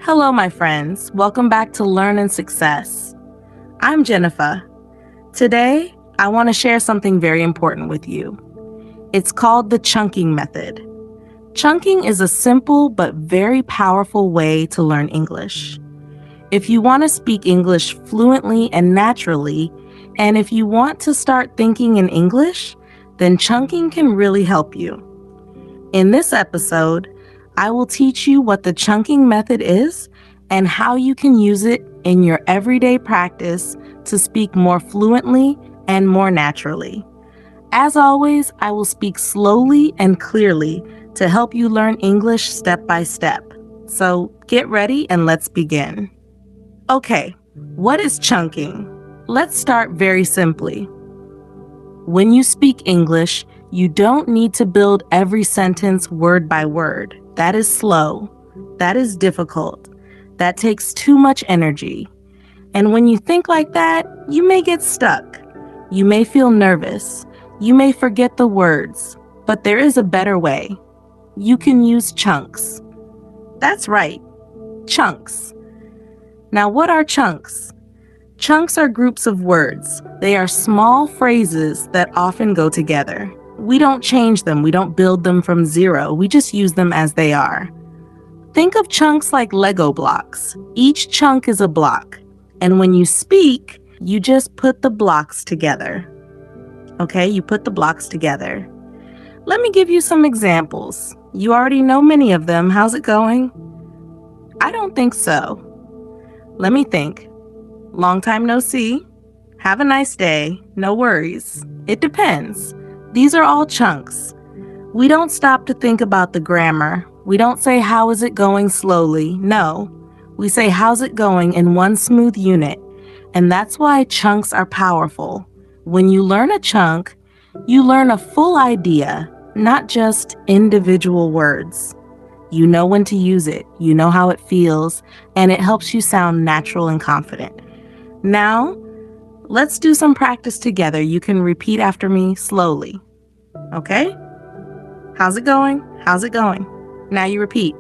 Hello, my friends. Welcome back to Learn and Success. I'm Jenifa. Today, I want to share something very important with you. It's called the chunking method. Chunking is a simple but very powerful way to learn English. If you want to speak English fluently and naturally, and if you want to start thinking in English, then chunking can really help you. In this episode, I will teach you what the chunking method is and how you can use it in your everyday practice to speak more fluently and more naturally. As always, I will speak slowly and clearly to help you learn English step by step. So get ready and let's begin. Okay, what is chunking? Let's start very simply. When you speak English, you don't need to build every sentence word by word. That is slow. That is difficult. That takes too much energy. And when you think like that, you may get stuck. You may feel nervous. You may forget the words. But there is a better way. You can use chunks. That's right, chunks. Now, what are chunks? Chunks are groups of words. They are small phrases that often go together. We don't change them. We don't build them from zero. We just use them as they are. Think of chunks like Lego blocks. Each chunk is a block. And when you speak, you just put the blocks together. Okay, you put the blocks together. Let me give you some examples. You already know many of them. How's it going? I don't think so. Let me think. Long time no see. Have a nice day. No worries. It depends. These are all chunks. We don't stop to think about the grammar. We don't say, how is it going slowly? No. We say, how's it going in one smooth unit? And that's why chunks are powerful. When you learn a chunk, you learn a full idea, not just individual words. You know when to use it. You know how it feels, and it helps you sound natural and confident. Now, let's do some practice together. You can repeat after me slowly. Okay? How's it going? How's it going? Now you repeat.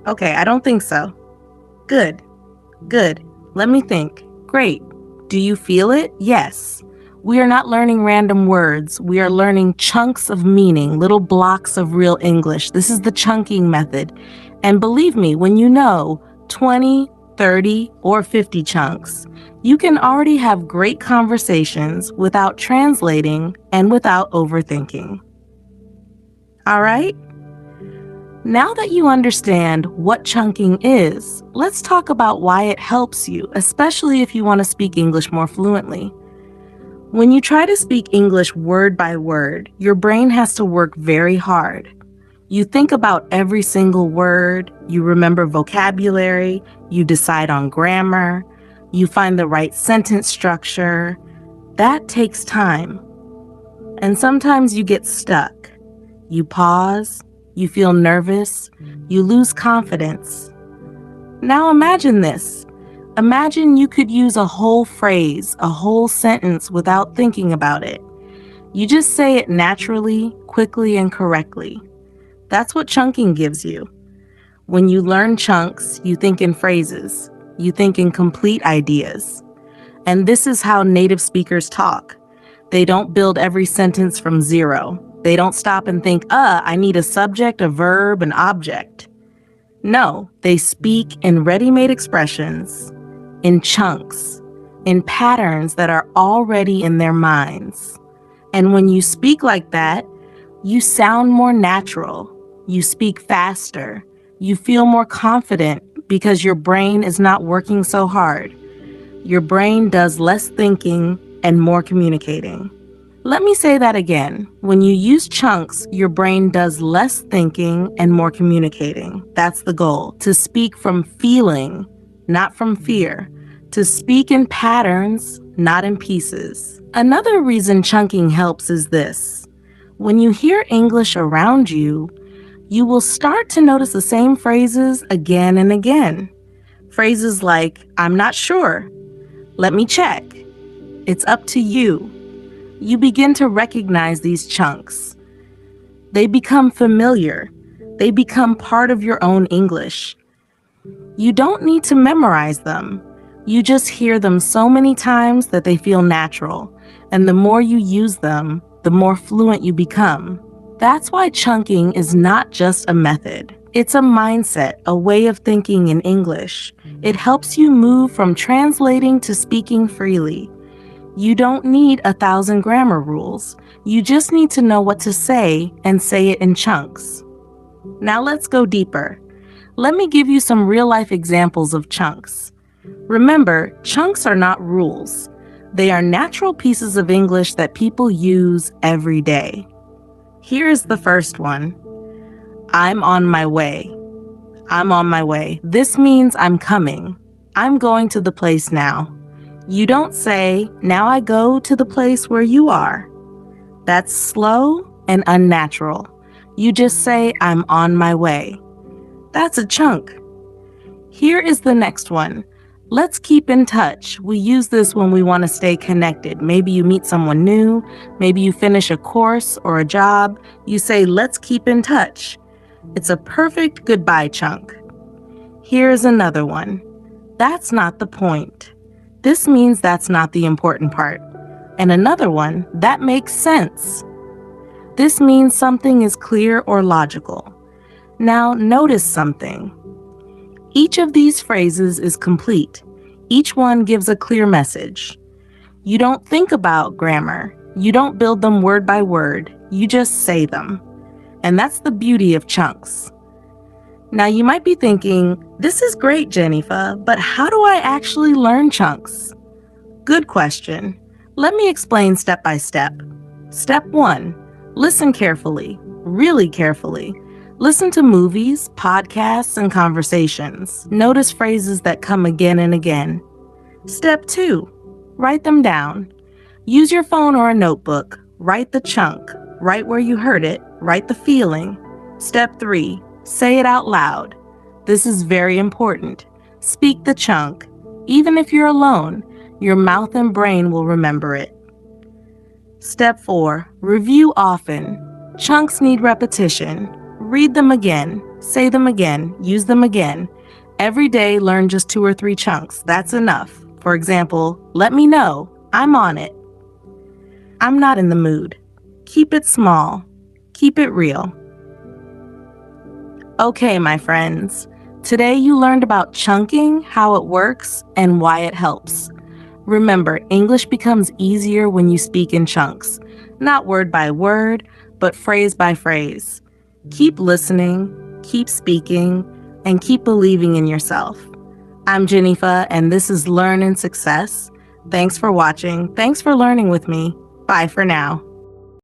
Okay, I don't think so. Good. Good. Let me think. Great. Do you feel it? Yes. We are not learning random words. We are learning chunks of meaning, little blocks of real English. This is the chunking method. And believe me, when you know 20, 30, or 50 chunks, you can already have great conversations without translating and without overthinking. All right? Now that you understand what chunking is, let's talk about why it helps you, especially if you want to speak English more fluently. When you try to speak English word by word, your brain has to work very hard. You think about every single word, you remember vocabulary, you decide on grammar, you find the right sentence structure. That takes time. And sometimes you get stuck. You pause, you feel nervous, you lose confidence. Now imagine this. Imagine you could use a whole phrase, a whole sentence without thinking about it. You just say it naturally, quickly, and correctly. That's what chunking gives you. When you learn chunks, you think in phrases. You think in complete ideas. And this is how native speakers talk. They don't build every sentence from zero. They don't stop and think, I need a subject, a verb, an object. No, they speak in ready-made expressions, in chunks, in patterns that are already in their minds. And when you speak like that, you sound more natural. You speak faster. You feel more confident because your brain is not working so hard. Your brain does less thinking and more communicating. Let me say that again. When you use chunks, your brain does less thinking and more communicating. That's the goal, to speak from feeling, not from fear, to speak in patterns, not in pieces. Another reason chunking helps is this. When you hear English around you, you will start to notice the same phrases again and again. Phrases like, I'm not sure. Let me check. It's up to you. You begin to recognize these chunks. They become familiar. They become part of your own English. You don't need to memorize them. You just hear them so many times that they feel natural, and the more you use them, the more fluent you become. That's why chunking is not just a method. It's a mindset, a way of thinking in English. It helps you move from translating to speaking freely. You don't need 1,000 grammar rules. You just need to know what to say and say it in chunks. Now let's go deeper. Let me give you some real-life examples of chunks. Remember, chunks are not rules. They are natural pieces of English that people use every day. Here's the first one. I'm on my way. I'm on my way. This means I'm coming. I'm going to the place now. You don't say, now I go to the place where you are. That's slow and unnatural. You just say, I'm on my way. That's a chunk. Here is the next one. Let's keep in touch. We use this when we want to stay connected. Maybe you meet someone new. Maybe you finish a course or a job. You say, let's keep in touch. It's a perfect goodbye chunk. Here's another one. That's not the point. This means that's not the important part. And another one, that makes sense. This means something is clear or logical. Now notice something. Each of these phrases is complete. Each one gives a clear message. You don't think about grammar. You don't build them word by word. You just say them. And that's the beauty of chunks. Now you might be thinking, this is great, Jenifa, but how do I actually learn chunks? Good question. Let me explain step by step. Step 1, listen carefully, really carefully. Listen to movies, podcasts, and conversations. Notice phrases that come again and again. Step 2, write them down. Use your phone or a notebook. Write the chunk. Write where you heard it. Write the feeling. Step 3, say it out loud. This is very important. Speak the chunk. Even if you're alone, your mouth and brain will remember it. Step 4, review often. Chunks need repetition. Read them again, say them again, use them again. Every day, learn just 2 or 3 chunks. That's enough. For example, let me know. I'm on it. I'm not in the mood. Keep it small. Keep it real. Okay, my friends. Today you learned about chunking, how it works, and why it helps. Remember, English becomes easier when you speak in chunks. Not word by word, but phrase by phrase. Keep listening, keep speaking, and keep believing in yourself. I'm Jenifa, and this is Learn and Success. Thanks for watching. Thanks for learning with me. Bye for now.